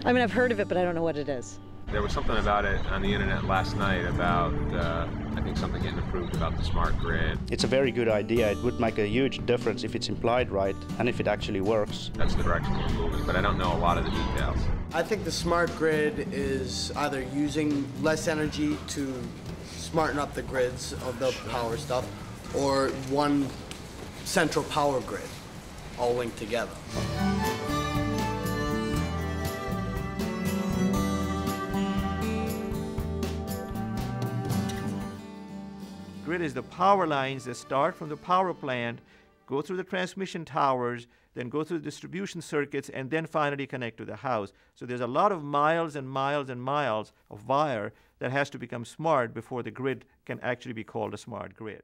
I mean, I've heard of it, but I don't know what it is. There was something about it on the internet last night about, I think something getting approved about the smart grid. It's a very good idea. It would make a huge difference if it's implied right and if it actually works. That's the direction we're moving, but I don't know a lot of the details. I think the smart grid is either using less energy to smarten up the grids of the power stuff, or one central power grid, all linked together. Grid is the power lines that start from the power plant, go through the transmission towers, then go through the distribution circuits, and then finally connect to the house. So there's a lot of miles and miles and miles of wire that has to become smart before the grid can actually be called a smart grid.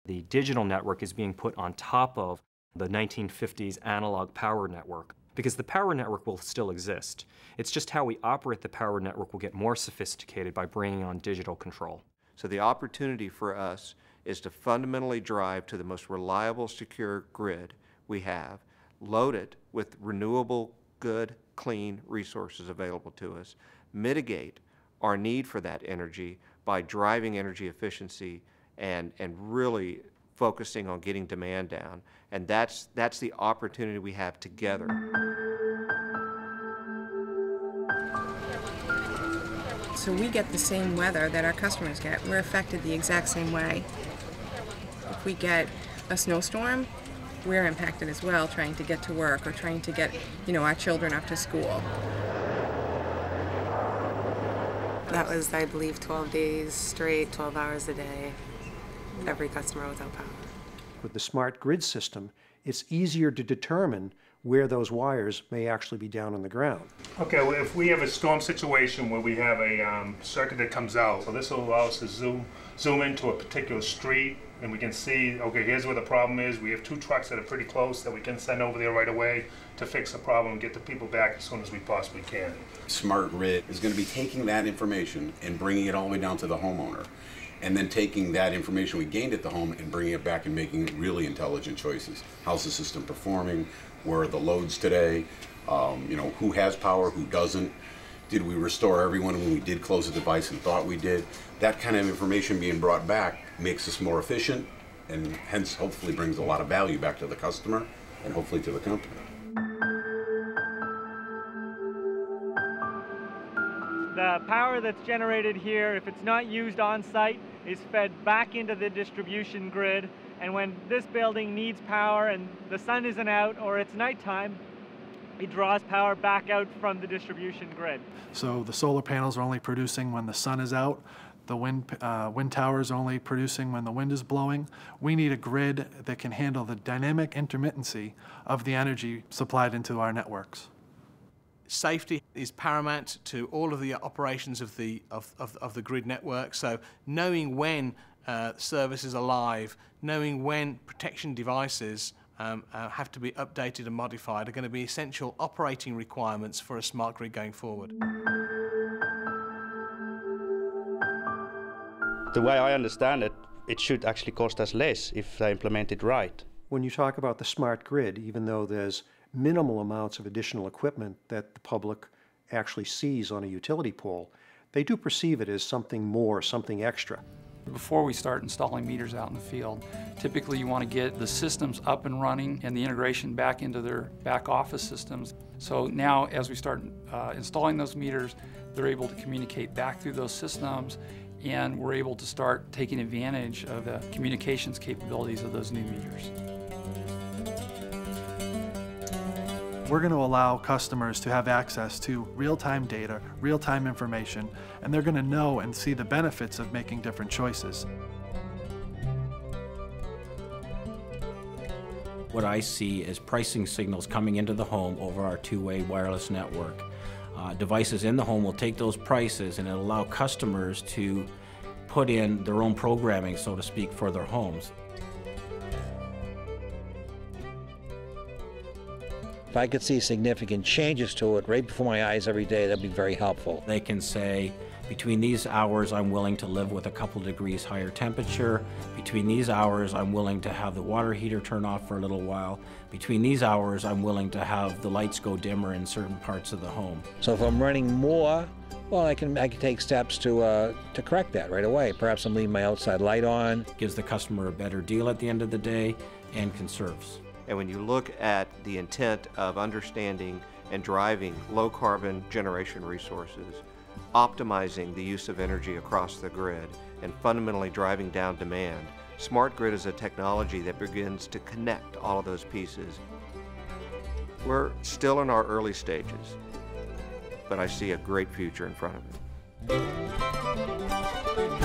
The digital network is being put on top of the 1950s analog power network, because the power network will still exist. It's just how we operate the power network will get more sophisticated by bringing on digital control. So the opportunity for us is to fundamentally drive to the most reliable, secure grid we have, load it with renewable, good, clean resources available to us, mitigate our need for that energy by driving energy efficiency and really focusing on getting demand down. And that's the opportunity we have together. So we get the same weather that our customers get. We're affected the exact same way. If we get a snowstorm, we're impacted as well, trying to get to work or trying to get, our children up to school. That was, I believe, 12 days straight, 12 hours a day, every customer without power. With the smart grid system, it's easier to determine where those wires may actually be down on the ground. Okay, well, if we have a storm situation where we have a circuit that comes out, so this will allow us to zoom into a particular street, and we can see, okay, here's where the problem is. We have 2 trucks that are pretty close that we can send over there right away to fix the problem and get the people back as soon as we possibly can. Smart grid is going to be taking that information and bringing it all the way down to the homeowner, and then taking that information we gained at the home and bringing it back and making really intelligent choices. How's the system performing? Where are the loads today? Who has power, who doesn't? Did we restore everyone when we did close the device and thought we did? That kind of information being brought back makes us more efficient, and hence hopefully brings a lot of value back to the customer and hopefully to the company. The power that's generated here, if it's not used on site, is fed back into the distribution grid. And when this building needs power and the sun isn't out or it's nighttime, it draws power back out from the distribution grid. So the solar panels are only producing when the sun is out. The wind towers are only producing when the wind is blowing. We need a grid that can handle the dynamic intermittency of the energy supplied into our networks. Safety is paramount to all of the operations of the grid network. So knowing when service is alive, knowing when protection devices have to be updated and modified are going to be essential operating requirements for a smart grid going forward. The way I understand it, it should actually cost us less if they implement it right. When you talk about the smart grid, even though there's minimal amounts of additional equipment that the public actually sees on a utility pole, they do perceive it as something more, something extra. Before we start installing meters out in the field, typically you want to get the systems up and running and the integration back into their back office systems. So now as we start installing those meters, they're able to communicate back through those systems, and we're able to start taking advantage of the communications capabilities of those new meters. We're going to allow customers to have access to real-time data, real-time information, and they're going to know and see the benefits of making different choices. What I see is pricing signals coming into the home over our two-way wireless network. Devices in the home will take those prices and it'll allow customers to put in their own programming, so to speak, for their homes. If I could see significant changes to it right before my eyes every day, that'd be very helpful. They can say, Between these hours, I'm willing to live with a couple degrees higher temperature. Between these hours, I'm willing to have the water heater turn off for a little while. Between these hours, I'm willing to have the lights go dimmer in certain parts of the home. So if I'm running more, well, I can take steps to correct that right away. Perhaps I'm leaving my outside light on. Gives the customer a better deal at the end of the day and conserves. And when you look at the intent of understanding and driving low carbon generation resources, optimizing the use of energy across the grid, and fundamentally driving down demand, Smart Grid is a technology that begins to connect all of those pieces. We're still in our early stages, but I see a great future in front of it.